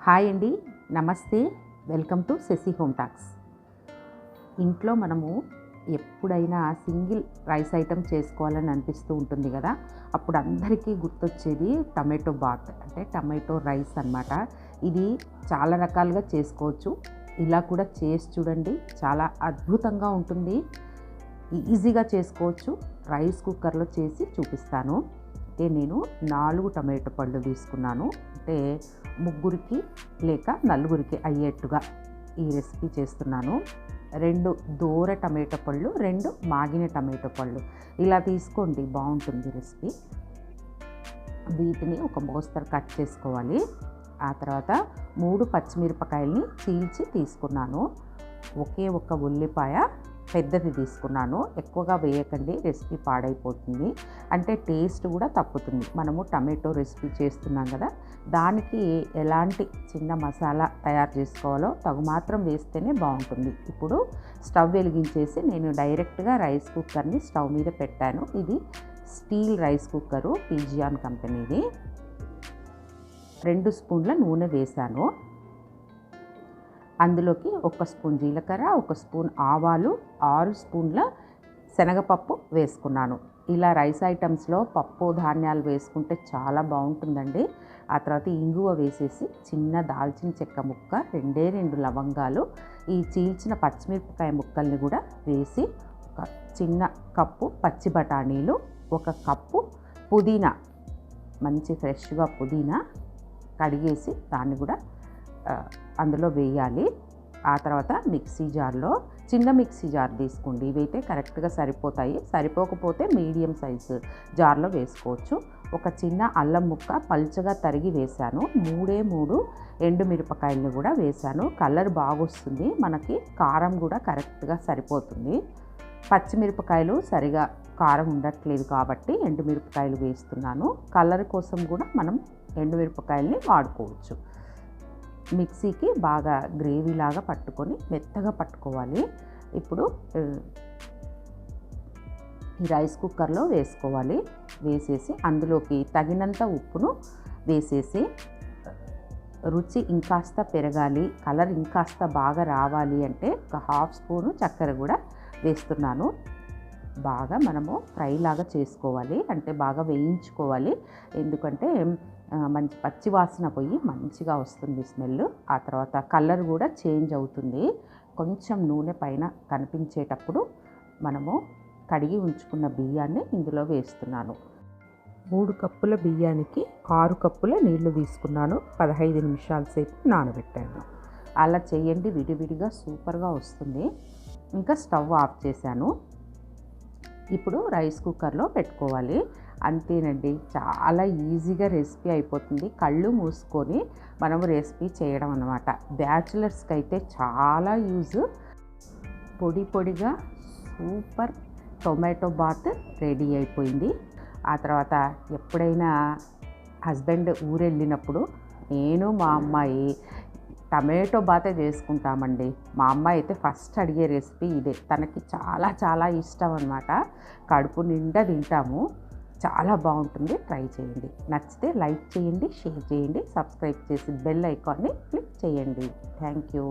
Hi అండి, నమస్తే. Welcome to Shashi home talks. ఇంట్లో మనము ఎప్పుడైనా సింగిల్ రైస్ ఐటమ్ చేసుకోవాలని అనిపిస్తూ ఉంటుంది కదా. అప్పుడు అందరికీ గుర్తొచ్చేది టమాటో బాత్, అంటే టమాటో రైస్ అన్నమాట. ఇది చాలా రకాలుగా చేసుకోవచ్చు. ఇలా కూడా చేసి చూడండి, చాలా అద్భుతంగా ఉంటుంది. ఈజీగా చేసుకోవచ్చు. రైస్ కుక్కర్లో చేసి చూపిస్తాను. అంటే నేను 4 టమాటో పళ్ళు తీసుకున్నాను. అంటే ముగ్గురికి లేక నలుగురికి అయ్యేట్టుగా ఈ రెసిపీ చేస్తున్నాను. 2 దూర టమాటో పళ్ళు, 2 మాగిన టమాటో పళ్ళు ఇలా తీసుకోండి, బాగుంటుంది రెసిపీ. వీటిని ఒక మోస్తరు కట్ చేసుకోవాలి. ఆ తర్వాత 3 పచ్చిమిరపకాయలని చీల్చి తీసుకున్నాను. ఒకే ఒక ఉల్లిపాయ పెద్దది తీసుకున్నాను. ఎక్కువగా వేయకండి, రెసిపీ పాడైపోతుంది, అంటే టేస్ట్ కూడా తప్పుతుంది. మనము టమాటో రెసిపీ చేస్తున్నాం కదా, దానికి ఎలాంటి చిన్న మసాలా తయారు చేసుకోవాలో తగు మాత్రం వేస్తేనే బాగుంటుంది. ఇప్పుడు స్టవ్ వెలిగించేసి నేను డైరెక్ట్గా రైస్ కుక్కర్ని స్టవ్ మీద పెట్టాను. ఇది స్టీల్ రైస్ కుక్కరు, పీజియాన్ కంపెనీది. 2 స్పూన్ల నూనె వేశాను. అందులోకి 1 స్పూన్ జీలకర్ర, 1 స్పూన్ ఆవాలు, 6 స్పూన్ల శనగపప్పు వేసుకున్నాను. ఇలా రైస్ ఐటమ్స్లో పప్పు ధాన్యాలు వేసుకుంటే చాలా బాగుంటుందండి. ఆ తర్వాత ఇంగువ వేసేసి చిన్న దాల్చిన చెక్క ముక్క, 2 లవంగాలు, ఈ చీల్చిన పచ్చిమిరపకాయ ముక్కల్ని కూడా వేసి ఒక చిన్న కప్పు పచ్చి బఠానీలు, 1 కప్పు పుదీనా, మంచి ఫ్రెష్గా పుదీనా కడిగేసి దాన్ని కూడా అందులో వేయాలి. ఆ తర్వాత మిక్సీ జార్లో, చిన్న మిక్సీ జార్ తీసుకోండి, ఇవైతే కరెక్ట్గా సరిపోతాయి. సరిపోకపోతే మీడియం సైజు జార్లో వేసుకోవచ్చు. ఒక చిన్న అల్లం ముక్క పల్చగా తరిగి వేశాను. 3 ఎండుమిరపకాయలను కూడా వేశాను. కలర్ బాగొస్తుంది, మనకి కారం కూడా కరెక్ట్గా సరిపోతుంది. పచ్చిమిరపకాయలు సరిగా కారం ఉండట్లేదు కాబట్టి ఎండుమిరపకాయలు వేస్తున్నాను. కలర్ కోసం కూడా మనం ఎండుమిరపకాయలని వాడుకోవచ్చు. మిక్సీకి బాగా గ్రేవీలాగా పట్టుకొని మెత్తగా పట్టుకోవాలి. ఇప్పుడు ఈ రైస్ కుక్కర్లో వేసుకోవాలి. వేసేసి అందులోకి తగినంత ఉప్పును వేసేసి, రుచి ఇంకాస్త పెరగాలి, కలర్ ఇంకాస్త బాగా రావాలి అంటే 1/2 స్పూను చక్కెర కూడా వేస్తున్నాను. బాగా మనము ఫ్రై లాగా చేసుకోవాలి, అంటే బాగా వేయించుకోవాలి. ఎందుకంటే మంచి పచ్చి వాసన పోయి మంచిగా వస్తుంది స్మెల్. ఆ తర్వాత కలర్ కూడా చేంజ్ అవుతుంది. కొంచెం నూనె పైన కనిపించేటప్పుడు మనము కడిగి ఉంచుకున్న బియ్యాన్ని ఇందులో వేస్తున్నాను. 3 కప్పుల బియ్యానికి 6 కప్పుల నీళ్లు తీసుకున్నాను. 15 నిమిషాల సేపు నానబెట్టాను. అలా చేయండి, విడివిడిగా సూపర్గా వస్తుంది. ఇంకా స్టవ్ ఆఫ్ చేశాను. ఇప్పుడు రైస్ కుక్కర్లో పెట్టుకోవాలి. అంతేనండి, చాలా ఈజీగా రెసిపీ అయిపోతుంది. కళ్ళు మూసుకొని మనము రెసిపీ చేయడం అన్నమాట. బ్యాచులర్స్కి అయితే చాలా యూజ్. పొడి పొడిగా సూపర్ టొమాటో బాత్ రెడీ అయిపోయింది. ఆ తర్వాత ఎప్పుడైనా హస్బెండ్ ఊరెళ్ళినప్పుడు నేను మా అమ్మాయి టమాటో బాతే చేసుకుంటామండి. మా అమ్మాయి అయితే ఫస్ట్ అడిగే రెసిపీ ఇదే. తనకి చాలా చాలా ఇష్టం అన్నమాట. కడుపు నిండా తింటాము. చాలా బాగుంటుంది, ట్రై చేయండి. నచ్చితే లైక్ చేయండి, షేర్ చేయండి, సబ్స్క్రైబ్ చేసి బెల్ ఐకాన్ని క్లిక్ చేయండి. Thank you.